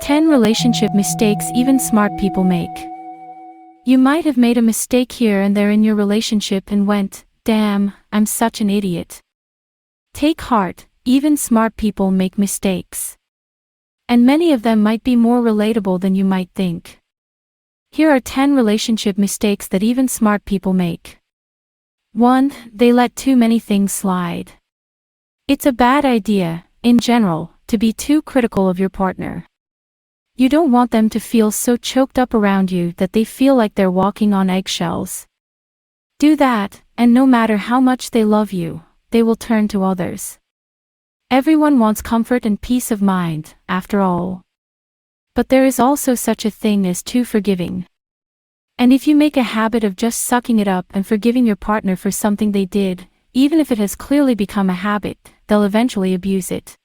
10 relationship mistakes even smart people make. You might have made a mistake here and there in your relationship and went, "Damn, I'm such an idiot." Take heart, even smart people make mistakes. And many of them might be more relatable than you might think. Here are 10 relationship mistakes that even smart people make. 1. They let too many things slide. It's a bad idea, in general, to be too critical of your partner. You don't want them to feel so choked up around you that they feel like they're walking on eggshells. Do that, and no matter how much they love you, they will turn to others. Everyone wants comfort and peace of mind, after all. But there is also such a thing as too forgiving. And if you make a habit of just sucking it up and forgiving your partner for something they did, even if it has clearly become a habit, they'll eventually abuse it.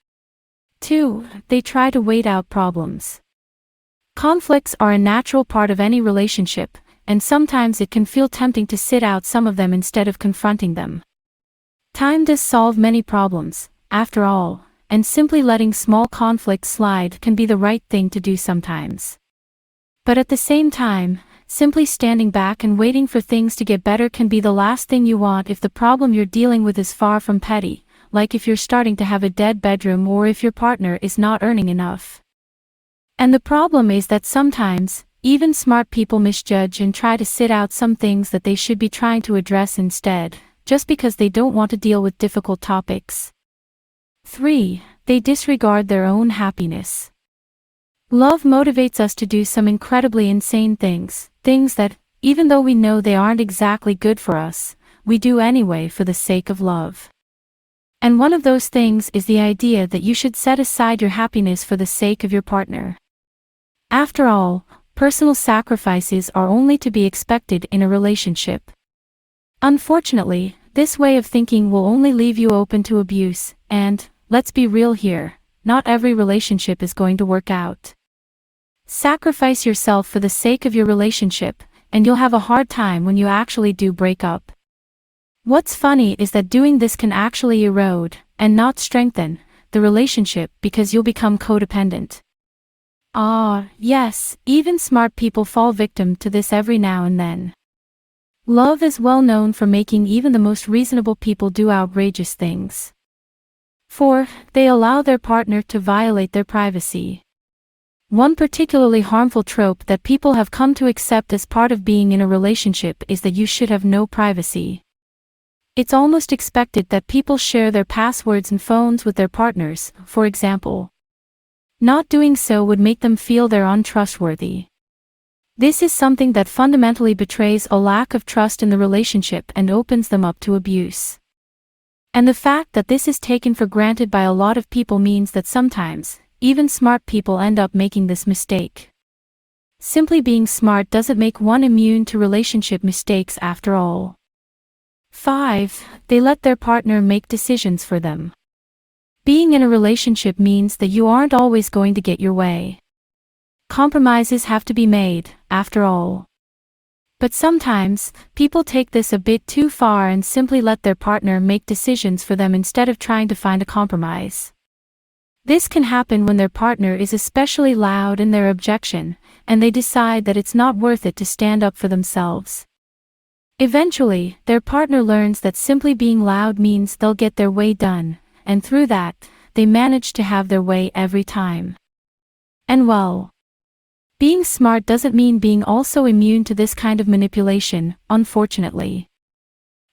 2. They try to wait out problems. Conflicts are a natural part of any relationship, and sometimes it can feel tempting to sit out some of them instead of confronting them. Time does solve many problems, after all, and simply letting small conflicts slide can be the right thing to do sometimes. But at the same time, simply standing back and waiting for things to get better can be the last thing you want if the problem you're dealing with is far from petty, like if you're starting to have a dead bedroom or if your partner is not earning enough. And the problem is that sometimes, even smart people misjudge and try to sit out some things that they should be trying to address instead, just because they don't want to deal with difficult topics. 3. They disregard their own happiness. Love motivates us to do some incredibly insane things that, even though we know they aren't exactly good for us, we do anyway for the sake of love. And one of those things is the idea that you should set aside your happiness for the sake of your partner. After all, personal sacrifices are only to be expected in a relationship. Unfortunately, this way of thinking will only leave you open to abuse, and, let's be real here, not every relationship is going to work out. Sacrifice yourself for the sake of your relationship, and you'll have a hard time when you actually do break up. What's funny is that doing this can actually erode, and not strengthen, the relationship because you'll become codependent. Yes, even smart people fall victim to this every now and then. Love is well known for making even the most reasonable people do outrageous things. 4. They allow their partner to violate their privacy. One particularly harmful trope that people have come to accept as part of being in a relationship is that you should have no privacy. It's almost expected that people share their passwords and phones with their partners, for example. Not doing so would make them feel they're untrustworthy. This is something that fundamentally betrays a lack of trust in the relationship and opens them up to abuse. And the fact that this is taken for granted by a lot of people means that sometimes, even smart people end up making this mistake. Simply being smart doesn't make one immune to relationship mistakes after all. 5. They let their partner make decisions for them. Being in a relationship means that you aren't always going to get your way. Compromises have to be made, after all. But sometimes, people take this a bit too far and simply let their partner make decisions for them instead of trying to find a compromise. This can happen when their partner is especially loud in their objection, and they decide that it's not worth it to stand up for themselves. Eventually, their partner learns that simply being loud means they'll get their way done, and through that, they manage to have their way every time. And well, being smart doesn't mean being also immune to this kind of manipulation, unfortunately.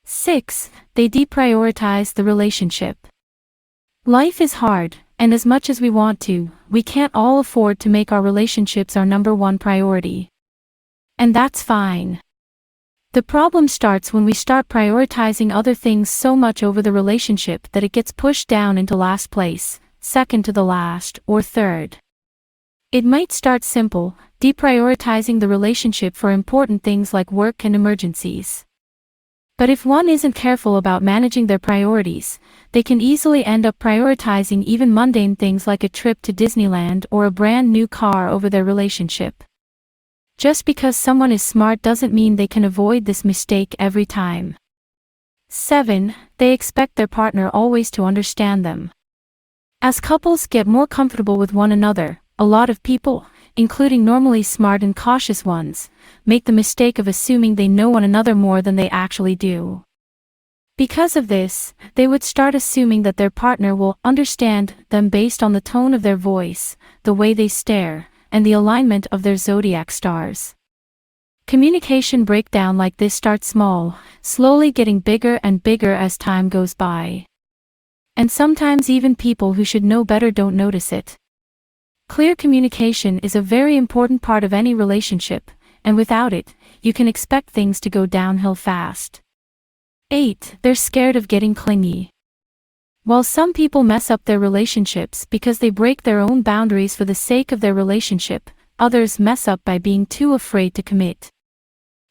6. They deprioritize the relationship. Life is hard, and as much as we want to, we can't all afford to make our relationships our number one priority. And that's fine. The problem starts when we start prioritizing other things so much over the relationship that it gets pushed down into last place, second to the last, or third. It might start simple, deprioritizing the relationship for important things like work and emergencies. But if one isn't careful about managing their priorities, they can easily end up prioritizing even mundane things like a trip to Disneyland or a brand new car over their relationship. Just because someone is smart doesn't mean they can avoid this mistake every time. 7. They expect their partner always to understand them. As couples get more comfortable with one another, a lot of people, including normally smart and cautious ones, make the mistake of assuming they know one another more than they actually do. Because of this, they would start assuming that their partner will understand them based on the tone of their voice, the way they stare, and the alignment of their zodiac stars. Communication breakdown like this starts small, slowly getting bigger and bigger as time goes by. And sometimes even people who should know better don't notice it. Clear communication is a very important part of any relationship, and without it, you can expect things to go downhill fast. 8. They're scared of getting clingy. While some people mess up their relationships because they break their own boundaries for the sake of their relationship, others mess up by being too afraid to commit.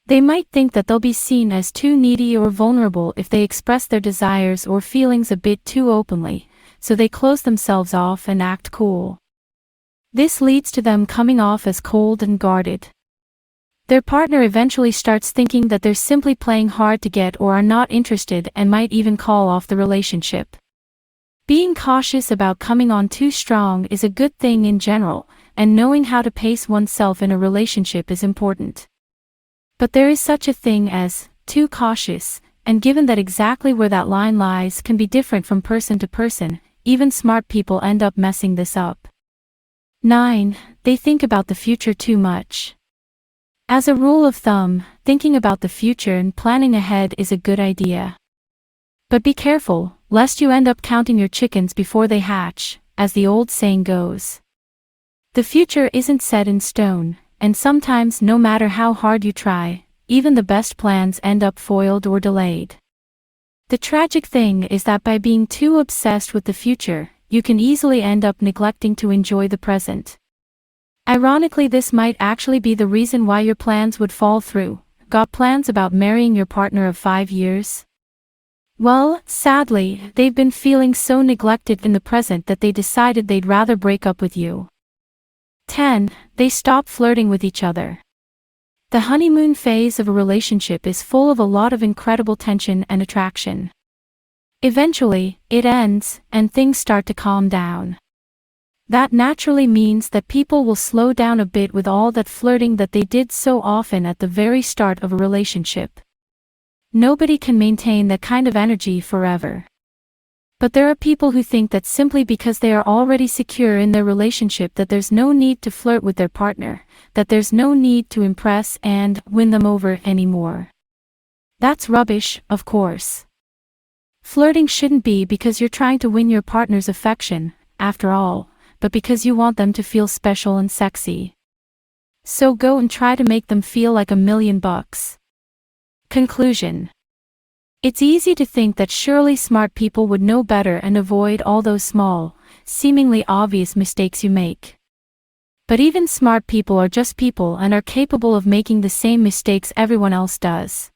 They might think that they'll be seen as too needy or vulnerable if they express their desires or feelings a bit too openly, so they close themselves off and act cool. This leads to them coming off as cold and guarded. Their partner eventually starts thinking that they're simply playing hard to get or are not interested and might even call off the relationship. Being cautious about coming on too strong is a good thing in general, and knowing how to pace oneself in a relationship is important. But there is such a thing as too cautious, and given that exactly where that line lies can be different from person to person, even smart people end up messing this up. 9. They think about the future too much. As a rule of thumb, thinking about the future and planning ahead is a good idea. But be careful, lest you end up counting your chickens before they hatch, as the old saying goes. The future isn't set in stone, and sometimes no matter how hard you try, even the best plans end up foiled or delayed. The tragic thing is that by being too obsessed with the future, you can easily end up neglecting to enjoy the present. Ironically, this might actually be the reason why your plans would fall through. Got plans about marrying your partner of 5 years? Well, sadly, they've been feeling so neglected in the present that they decided they'd rather break up with you. 10. They stop flirting with each other. The honeymoon phase of a relationship is full of a lot of incredible tension and attraction. Eventually, it ends, and things start to calm down. That naturally means that people will slow down a bit with all that flirting that they did so often at the very start of a relationship. Nobody can maintain that kind of energy forever. But there are people who think that simply because they are already secure in their relationship that there's no need to flirt with their partner, that there's no need to impress and win them over anymore. That's rubbish, of course. Flirting shouldn't be because you're trying to win your partner's affection, after all, but because you want them to feel special and sexy. So go and try to make them feel like $1,000,000. Conclusion. It's easy to think that surely smart people would know better and avoid all those small, seemingly obvious mistakes you make. But even smart people are just people and are capable of making the same mistakes everyone else does.